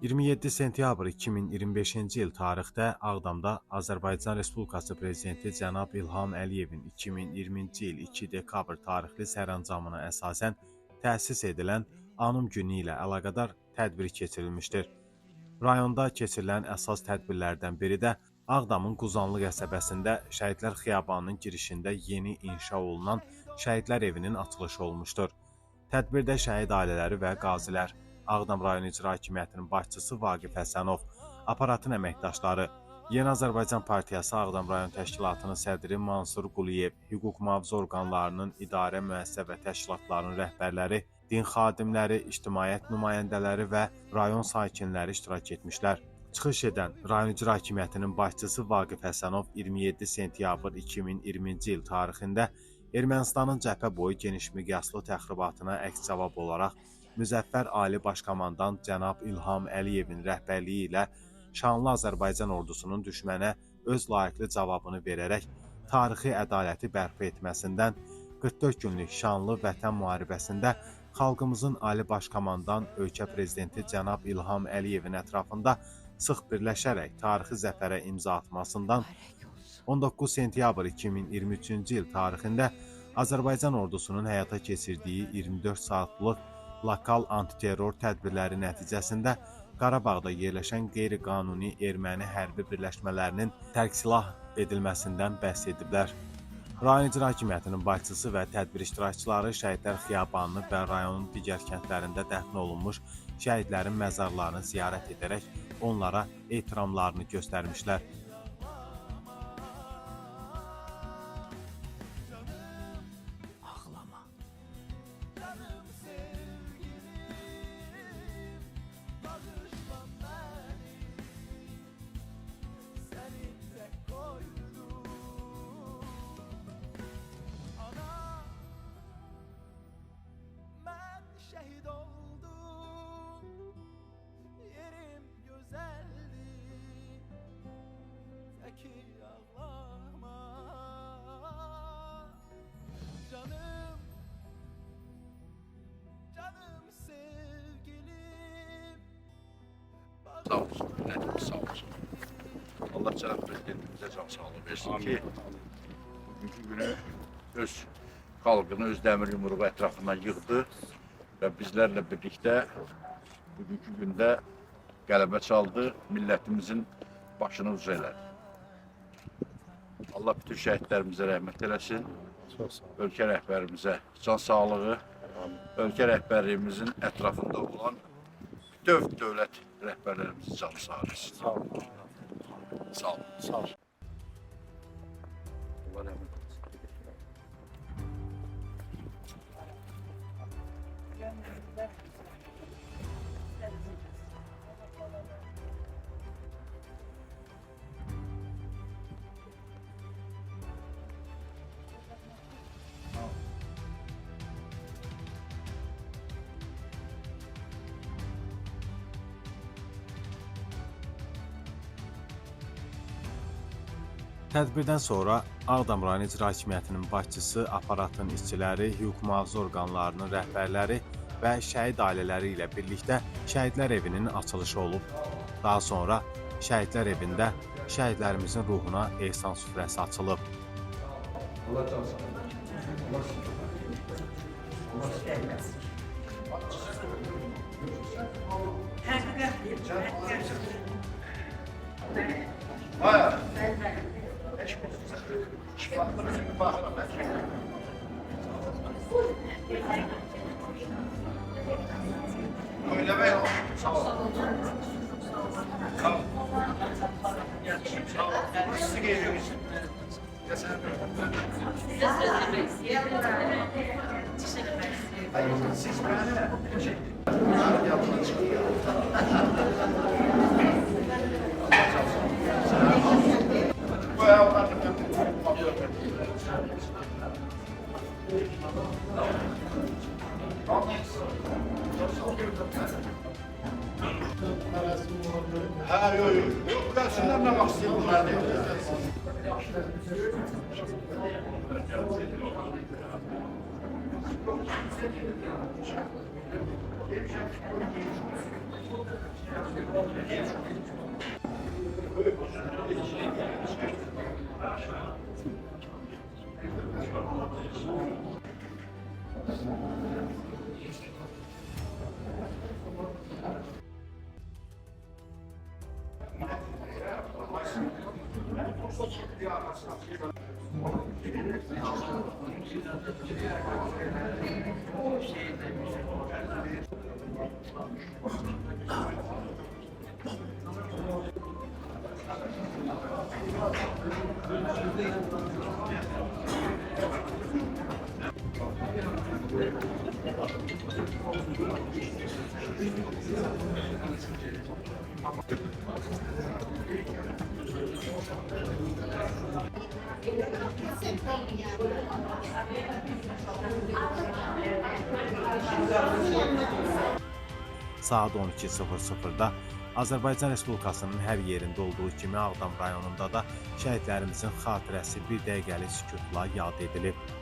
27 sentyabr 2025-ci il tarixdə Ağdamda Azərbaycan Respublikası Prezidenti cənab İlham Əliyevin 2020-ci il 2 dekabr tarixli sərəncamına əsasən təsis edilən Anım günü ilə əlaqədar tədbir keçirilmişdir. Rayonda keçirilən əsas tədbirlərdən biri də Ağdamın Quzanlı qəsəbəsində Şəhidlər Xiyabanının girişində yeni inşa olunan Şəhidlər Evinin açılışı olmuşdur. Tədbirdə şəhid ailələri və qazilər, Ağdam rayon icra hakimiyyətinin başçısı Vaqif Həsənov, aparatın əməkdaşları, Yeni Azərbaycan Partiyası Ağdam rayon təşkilatının sədri Mansur Quliyev, hüquq mühafizə orqanlarının idarə, müəssisə və təşkilatlarının rəhbərləri, din xadimləri, ictimaiyyət nümayəndələri və rayon sakinləri iştirak etmişlər. Çıxış edən rayon icra hakimiyyətinin başçısı Vaqif Həsənov 27 sentyabr 2020-ci il tarixində Ermənistanın cəbhə boyu geniş miqyaslı təxribatına əks cavab olaraq Müzəffər Ali Başkomandan cənab İlham Əliyevin rəhbərliyi ilə şanlı Azərbaycan ordusunun düşmənə öz layiqli cavabını verərək tarixi ədaləti bərpa etməsindən, 44 günlük şanlı vətən müharibəsində xalqımızın Ali Başkomandan ölkə prezidenti cənab İlham Əliyevin ətrafında sıx birləşərək tarixi zəfərə imza atmasından, 19 sentyabr 2023-cü il tarixində Azərbaycan ordusunun həyata keçirdiyi 24 saatlıq lokal antiterror tədbirləri nəticəsində Qarabağda yerləşən qeyri-qanuni erməni hərbi birləşmələrinin tərksilah edilməsindən bəhs ediblər. Rayon icra hakimiyyətinin başçısı və tədbir iştirakçıları Şəhidlər Xiyabanını və rayonun digər kəndlərində dəfn olunmuş şəhidlərin məzarlarını ziyarət edərək onlara ehtiramlarını göstərmişlər. Şehit oldum, yerim güzeldi, zeki ağlama, canım, canım sevgilim. Sağ olsun, milletimiz sağ olsun. Allah Cənab Prezidentimize can sağlığı versin ki, bugünkü günü öz xalqını öz dəmir yumruğu ətrafından yığdı və bizlərlə birlikdə bugünkü gündə qələbə çaldı, millətimizin başını uca elədi. Allah bütün şəhidlərimizə rəhmət eləsin, ölkə rəhbərimizə can sağlığı, ölkə rəhbərliyimizin ətrafında olan dövlət rəhbərlərimizin canı sağ olsun. Sağ olun. Sağ olun. Sağ olun. Allah rəhmət eləsin. Tədbirdən sonra Ağdam rayon icra hakimiyyətinin başçısı, aparatın işçiləri, hüquq mühafizə orqanlarının rəhbərləri və şəhid ailələri ilə birlikdə Şəhidlər Evinin açılışı olub. Daha sonra Şəhidlər Evində şəhidlərimizin ruhuna ehsan süfrəsi açılıb. Allah can sağlığı. Allah öyle mi? Sağ ol. Sağ ol. Sağ ol. Sizi geliyoruz. Ya sen hayır, siz böyle yapın çıkıyor. Bu evlatlık ha yok yok. Yok ben şundan da bakıyorum bunlar değil. Saat 12:00-da Azərbaycan Respublikasının hər yerində olduğu kimi Ağdam rayonunda da şəhidlərimizin xatirəsi bir dəqiqəlik sükutla yad edilib.